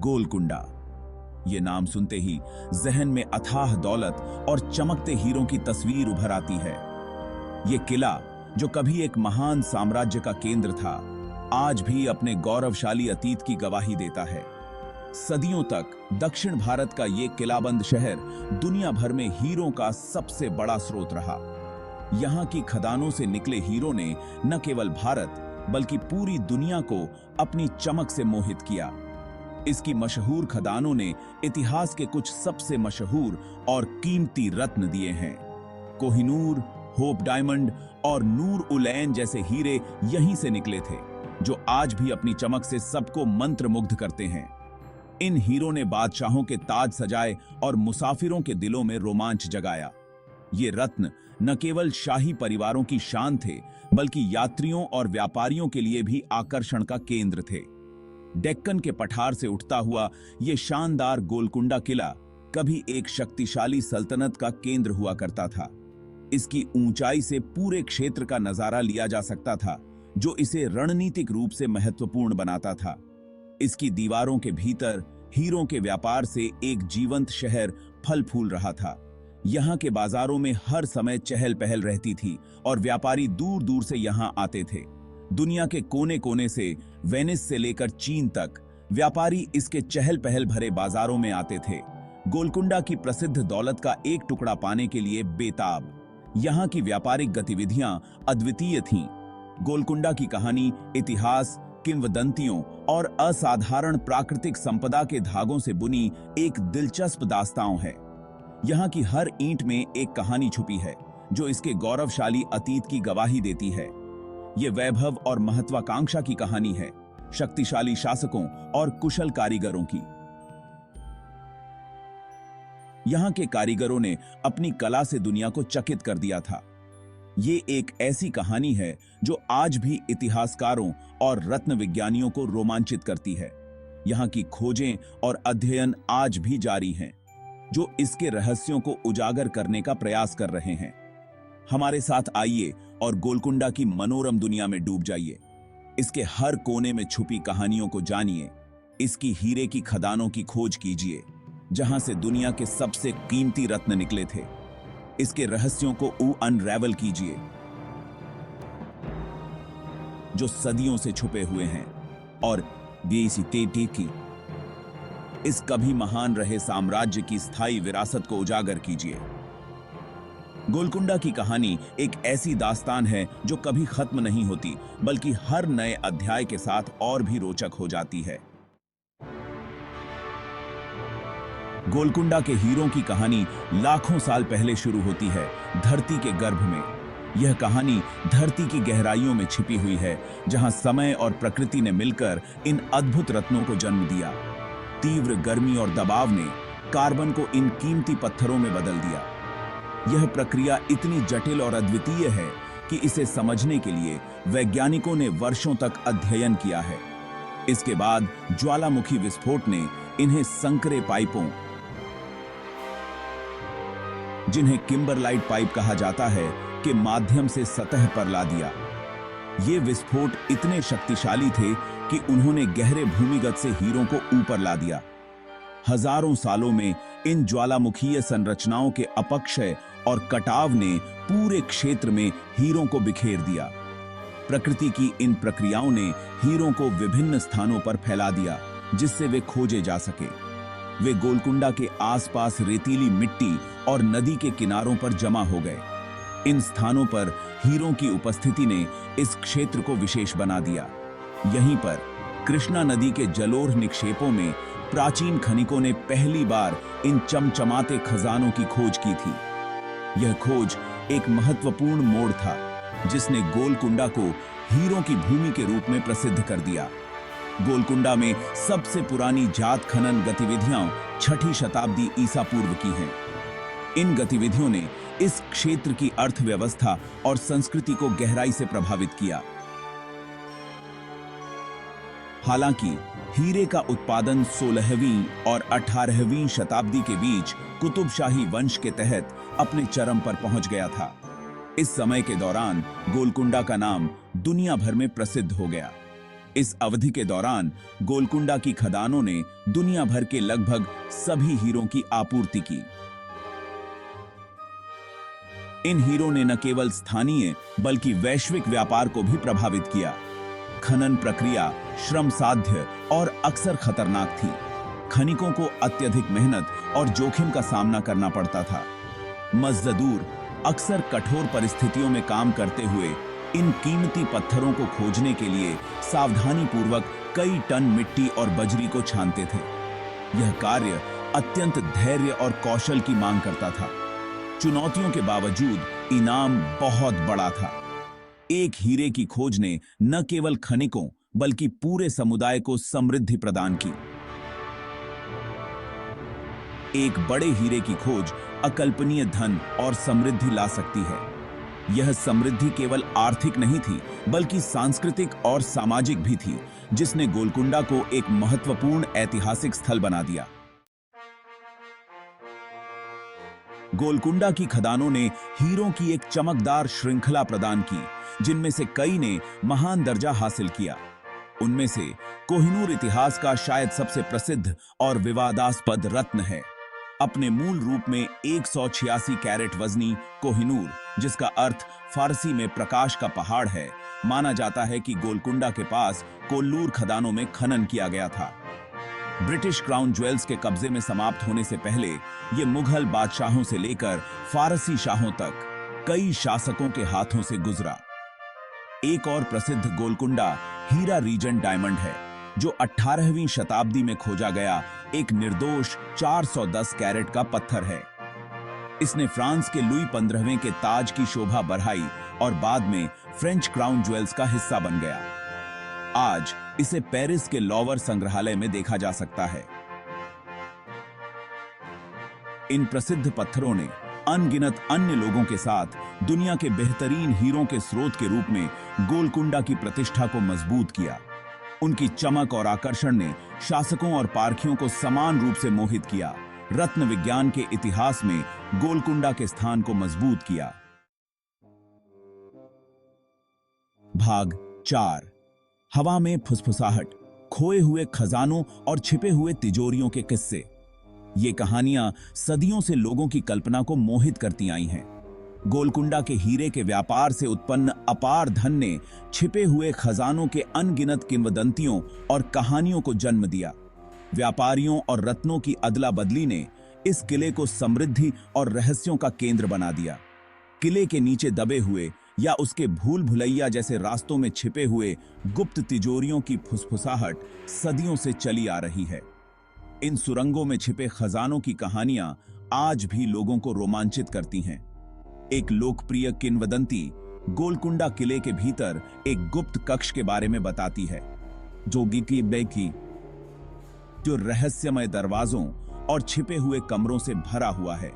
गोलकुंडा। ये नाम सुनते ही जहन में अथाह दौलत और चमकते हीरों की तस्वीर उभर आती है। ये किला जो कभी एक महान साम्राज्य का केंद्र था, आज भी अपने गौरवशाली अतीत की गवाही देता है। सदियों तक दक्षिण भारत का ये किलाबंद शहर दुनिया भर में हीरों का सबसे बड़ा स्रोत रहा। यहाँ की खदानों से निकले हीरों ने न केवल भारत बल्कि पूरी दुनिया को अपनी चमक से मोहित किया। इसकी मशहूर खदानों ने इतिहास के कुछ सबसे मशहूर और कीमती रत्न दिए हैं। कोहिनूर, होप डायमंड और नूर उलैन जैसे हीरे यहीं से निकले थे, जो आज भी अपनी चमक से सबको मंत्रमुग्ध करते हैं। इन हीरों ने बादशाहों के ताज सजाए और मुसाफिरों के दिलों में रोमांच जगाया। ये रत्न न केवल शाही परिवारों की शान थे, बल्कि यात्रियों और व्यापारियों के लिए भी आकर्षण का केंद्र थे। डेक्कन के पठार से उठता हुआ ये शानदार गोलकुंडा किला कभी एक शक्तिशाली सल्तनत का केंद्र हुआ करता था। इसकी ऊंचाई से पूरे क्षेत्र का नजारा लिया जा सकता था, जो इसे रणनीतिक रूप से महत्वपूर्ण बनाता था। इसकी दीवारों के भीतर हीरों के व्यापार से एक जीवंत शहर फल फूल रहा था। यहाँ के बाजारों में हर समय चहल पहल रहती थी और व्यापारी दूर दूर से यहाँ आते थे। दुनिया के कोने कोने से, वेनिस से लेकर चीन तक, व्यापारी इसके चहल पहल भरे बाजारों में आते थे, गोलकुंडा की प्रसिद्ध दौलत का एक टुकड़ा पाने के लिए बेताब। यहाँ की व्यापारिक गतिविधियां अद्वितीय थीं। गोलकुंडा की कहानी इतिहास, किंवदंतियों और असाधारण प्राकृतिक संपदा के धागों से बुनी एक दिलचस्प दास्तां है। यहाँ की हर ईंट में एक कहानी छुपी है, जो इसके गौरवशाली अतीत की गवाही देती है। ये वैभव और महत्वाकांक्षा की कहानी है, शक्तिशाली शासकों और कुशल कारीगरों की। यहाँ के कारीगरों ने अपनी कला से दुनिया को चकित कर दिया था। ये एक ऐसी कहानी है जो आज भी इतिहासकारों और रत्न विज्ञानियों को रोमांचित करती है। यहाँ की खोजें और अध्ययन आज भी जारी हैं, जो इसके रहस्यों को उजागर करने का प्रयास कर रहे हैं। हमारे साथ आइए और गोलकुंडा की मनोरम दुनिया में डूब जाइए। इसके हर कोने में छुपी कहानियों को जानिए। इसकी हीरे की खदानों की खोज कीजिए, जहां से दुनिया के सबसे कीमती रत्न निकले थे। इसके रहस्यों को अनरैवल कीजिए, जो सदियों से छुपे हुए हैं, और की इस कभी महान रहे साम्राज्य की स्थायी विरासत को उजागर कीजिए। गोलकुंडा की कहानी एक ऐसी दास्तान है जो कभी खत्म नहीं होती, बल्कि हर नए अध्याय के साथ और भी रोचक हो जाती है। गोलकुंडा के हीरों की कहानी लाखों साल पहले शुरू होती है, धरती के गर्भ में। यह कहानी धरती की गहराइयों में छिपी हुई है, जहां समय और प्रकृति ने मिलकर इन अद्भुत रत्नों को जन्म दिया। तीव्र गर्मी और दबाव ने कार्बन को इन कीमती पत्थरों में बदल दिया। यह प्रक्रिया इतनी जटिल और अद्वितीय है कि इसे समझने के लिए वैज्ञानिकों ने वर्षों तक अध्ययन किया है। इसके बाद ज्वालामुखी विस्फोट ने इन्हें संकरे पाइपों, जिन्हें किम्बरलाइट पाइप कहा जाता है, के माध्यम से सतह पर ला दिया। ये विस्फोट इतने शक्तिशाली थे कि उन्होंने गहरे भूमिगत से हीरों को ऊपर ला दिया। हजारों सालों में इन ज्वालामुखीय संरचनाओं के अपक्षय और कटाव ने पूरे क्षेत्र में हीरों को बिखेर दिया। प्रकृति की इन प्रक्रियाओं ने हीरों को विभिन्न स्थानों पर फैला दिया, जिससे वे खोजे जा सके। वे गोलकुंडा के आसपास रेतीली मिट्टी और नदी के किनारों पर जमा हो गए। इन स्थानों पर हीरों की उपस्थिति ने इस क्षेत्र को विशेष बना दिया। यहीं पर कृष्णा नदी के जलोढ़ निक्षेपों में प्राचीन खनिकों ने पहली बार इन चमचमाते खजानों की खोज की थी। यह खोज एक महत्वपूर्ण मोड़ था, जिसने गोलकुंडा को हीरों की भूमि के रूप में प्रसिद्ध कर दिया। गोलकुंडा में सबसे पुरानी जात खनन गतिविधियां 6ठी शताब्दी ईसा पूर्व की हैं। इन गतिविधियों ने इस क्षेत्र की अर्थव्यवस्था और संस्कृति को गहराई से प्रभावित किया। हालांकि हीरे का उत्पादन 16वीं और 18वीं शताब्दी के बीच कुतुबशाही वंश के तहत अपने चरम पर पहुंच गया था। इस समय के दौरान गोलकुंडा का नाम दुनिया भर में प्रसिद्ध हो गया। इस अवधि के दौरान गोलकुंडा की खदानों ने दुनिया भर के लगभग सभी हीरों की आपूर्ति की। इन हीरों ने न केवल स्थानीय बल्कि वैश्विक व्यापार को भी प्रभावित किया। खनन प्रक्रिया श्रम साध्य और अक्सर खतरनाक थी। खनिकों को अत्यधिक मेहनत और जोखिम का सामना करना पड़ता था। मजदूर अक्सर कठोर परिस्थितियों में काम करते हुए इन कीमती पत्थरों को खोजने के लिए सावधानी पूर्वक कई टन मिट्टी और बजरी को छानते थे। यह कार्य अत्यंत धैर्य और कौशल की मांग करता था। चुनौतियों के बावजूद इनाम बहुत बड़ा था। एक हीरे की खोज ने न केवल खनिकों बल्कि पूरे समुदाय को समृद्धि प्रदान की। एक बड़े हीरे की खोज अकल्पनीय धन और समृद्धि ला सकती है। यह समृद्धि केवल आर्थिक नहीं थी बल्कि सांस्कृतिक और सामाजिक भी थी, जिसने गोलकुंडा को एक महत्वपूर्ण ऐतिहासिक स्थल बना दिया। गोलकुंडा की खदानों ने हीरों की एक चमकदार श्रृंखला प्रदान की, जिनमें से कई ने महान दर्जा हासिल किया। उनमें से कोहिनूर इतिहास का शायद सबसे प्रसिद्ध और विवादास्पद रत्न है। अपने मूल रूप में 186 कैरेट वजनी कोहिनूर, जिसका अर्थ फारसी में प्रकाश का पहाड़ है, माना जाता है कि गोलकुंडा के पास कोल्लूर खदानों में खनन किया गया था। ब्रिटिश क्राउन ज्वेल्स के कब्जे में समाप्त होने से पहले ये मुगल बादशाहों से लेकर फारसी शाहों तक कई शासकों के हाथों से गुजरा। एक और प्रसिद्ध गोलकुंडा हीरा रीजेंट डायमंड है, जो 18वीं शताब्दी में खोजा गया एक निर्दोष 410 कैरेट का पत्थर है। इसने फ्रांस के लुई 15वें के ताज की शोभा बढ़ाई और बाद में फ्रेंच क्राउन ज्वेल्स का हिस्सा बन गया। आज इसे पेरिस के लॉवर संग्रहालय में देखा जा सकता है। इन प्रसिद्ध पत्थरों ने अनगिनत अन्य लोगों के साथ दुनिया के बेहतरीन हीरों के स्रोत के रूप में गोलकुंडा की प्रतिष्ठा को मजबूत किया। उनकी चमक और आकर्षण ने शासकों और पारखियों को समान रूप से मोहित किया। रत्न विज्ञान के इतिहास में गोलकुंडा के स्थान को मजबूत किया। भाग 4। हवा में फुसफुसाहट, खोए हुए खजानों और छिपे हुए तिजोरियों के किस्से। ये कहानियां सदियों से लोगों की कल्पना को मोहित करती आई हैं। गोलकुंडा के हीरे के व्यापार से उत्पन्न अपार धन ने छिपे हुए खजानों के अनगिनत किंवदंतियों और कहानियों को जन्म दिया। व्यापारियों और रत्नों की अदला बदली ने इस किले को समृद्धि और रहस्यों का केंद्र बना दिया। किले के नीचे दबे हुए या उसके भूल भुलैया जैसे रास्तों में छिपे हुए गुप्त तिजोरियों की फुसफुसाहट सदियों से चली आ रही है। इन सुरंगों में छिपे खजानों की कहानियां आज भी लोगों को रोमांचित करती हैं। एक लोकप्रिय किंवदंती गोलकुंडा किले के भीतर एक गुप्त कक्ष के बारे में बताती है, जो रहस्यमय दरवाजों और छिपे हुए कमरों से भरा हुआ है,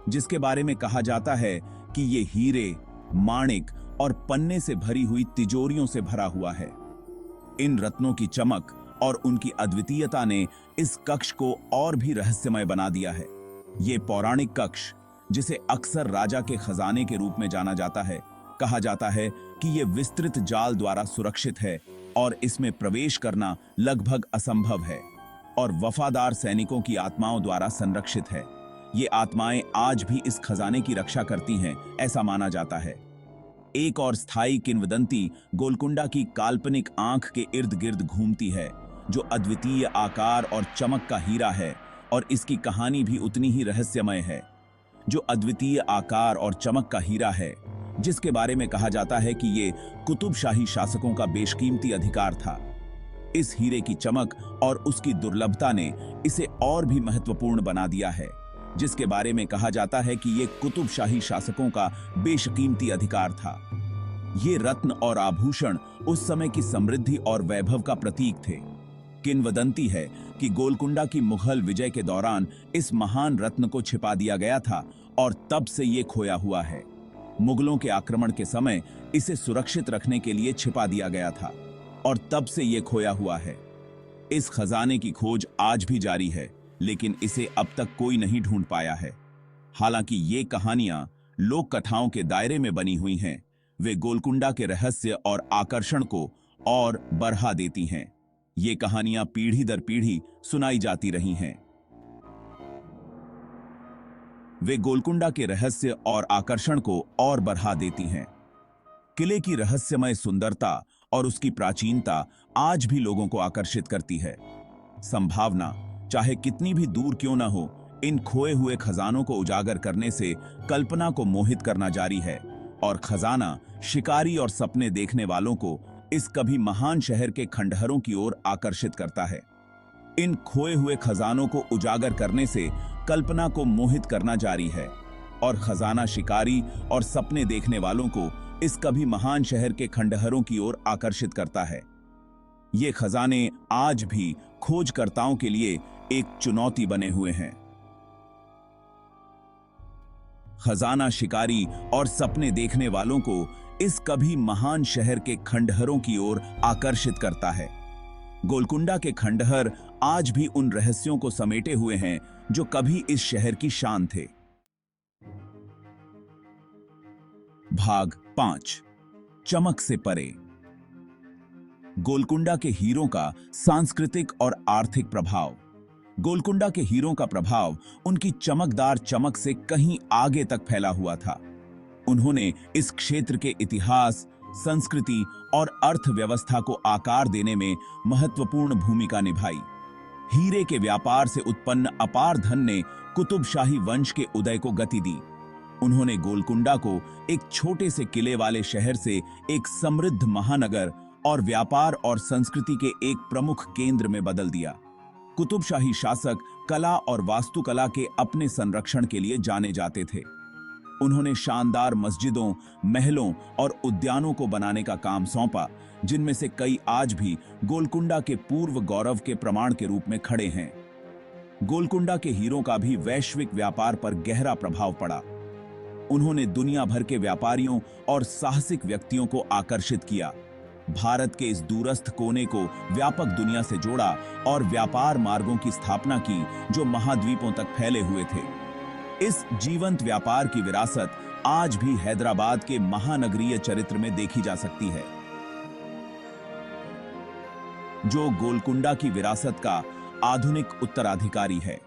जिसके बारे में कहा जाता है कि ये हीरे, माणिक और पन्ने से भरी हुई तिजोरियों से भरा हुआ है। इन रत्नों की चमक और उनकी अद्वितीयता ने इस कक्ष को और भी रहस्यमय बना दिया है। ये पौराणिक कक्ष, जिसे अक्सर राजा के खजाने के रूप में जाना जाता है, कहा जाता है कि ये विस्तृत जाल द्वारा सुरक्षित है और इसमें प्रवेश करना लगभग असंभव है और वफादार सैनिकों की आत्माओं द्वारा संरक्षित है। ये आत्माएं आज भी इस खजाने की रक्षा करती हैं, ऐसा माना जाता है। एक और स्थायी किंवदंती गोलकुंडा की काल्पनिक आंख के इर्द गिर्द घूमती है, जो अद्वितीय आकार और चमक का हीरा है, और इसकी कहानी भी उतनी ही रहस्यमय है। जो अद्वितीय आकार और चमक का हीरा है, जिसके बारे में कहा जाता है कि ये कुतुबशाही शासकों का बेशकीमती अधिकार था। इस हीरे की चमक और उसकी दुर्लभता ने इसे और भी महत्वपूर्ण बना दिया है, जिसके बारे में कहा जाता है कि ये कुतुबशाही शासकों का बेशकीमती अधिकार था। ये रत्न और आभूषण उस समय की समृद्धि और वैभव का प्रतीक थे। किंवदंती है कि गोलकुंडा की मुगल विजय के दौरान इस महान रत्न को छिपा दिया गया था और तब से ये खोया हुआ है। मुगलों के आक्रमण के समय इसे सुरक्षित रखने के लिए छिपा दिया गया था और तब से ये खोया हुआ है। इस खजाने की खोज आज भी जारी है, लेकिन इसे अब तक कोई नहीं ढूंढ पाया है। हालांकि ये कहानियां लोक कथाओं के दायरे में बनी हुई हैं, वे गोलकुंडा के रहस्य और आकर्षण को और बढ़ा देती हैं। ये कहानियां पीढ़ी दर पीढ़ी सुनाई जाती रही हैं। वे गोलकुंडा के रहस्य और आकर्षण को और बढ़ा देती हैं। किले की रहस्यमय सुंदरता और उसकी प्राचीनता आज भी लोगों को आकर्षित करती है। संभावना चाहे कितनी भी दूर क्यों न हो, इन खोए हुए खजानों को उजागर करने से कल्पना को मोहित करना जारी है और खजाना शिकारी और सपने देखने वालों को इस कभी महान शहर के खंडहरों की ओर आकर्षित करता है। इन खोए हुए खजानों को उजागर करने से कल्पना को मोहित करना जारी है और खजाना शिकारी और सपने देखने वालों को इस कभी महान शहर के खंडहरों की ओर आकर्षित करता है। ये खजाने आज भी खोजकर्ताओं के लिए एक चुनौती बने हुए हैं। खजाना शिकारी और सपने देखने वालों को इस कभी महान शहर के खंडहरों की ओर आकर्षित करता है। गोलकुंडा के खंडहर आज भी उन रहस्यों को समेटे हुए हैं जो कभी इस शहर की शान थे। भाग 5, चमक से परे। गोलकुंडा के हीरों का सांस्कृतिक और आर्थिक प्रभाव। गोलकुंडा के हीरों का प्रभाव उनकी चमकदार चमक से कहीं आगे तक फैला हुआ था। उन्होंने इस क्षेत्र के इतिहास, संस्कृति और अर्थव्यवस्था को आकार देने में महत्वपूर्ण भूमिका निभाई। हीरे के व्यापार से उत्पन्न अपार धन ने कुतुबशाही वंश के उदय को गति दी। उन्होंने गोलकुंडा को एक छोटे से किले वाले शहर से एक समृद्ध महानगर और व्यापार और संस्कृति के एक प्रमुख केंद्र में बदल दिया। कुतुबशाही शासक कला और वास्तुकला के अपने संरक्षण के लिए जाने जाते थे। उन्होंने शानदार मस्जिदों, महलों और उद्यानों को बनाने का काम सौंपा, जिनमें से कई आज भी गोलकुंडा के पूर्व गौरव के प्रमाण के रूप में खड़े हैं। गोलकुंडा के हीरों का भी वैश्विक व्यापार पर गहरा प्रभाव पड़ा। उन्होंने दुनिया भर के व्यापारियों और साहसिक व्यक्तियों को आकर्षित किया, भारत के इस दूरस्थ कोने को व्यापक दुनिया से जोड़ा और व्यापार मार्गों की स्थापना की जो महाद्वीपों तक फैले हुए थे। इस जीवंत व्यापार की विरासत आज भी हैदराबाद के महानगरीय चरित्र में देखी जा सकती है, जो गोलकुंडा की विरासत का आधुनिक उत्तराधिकारी है।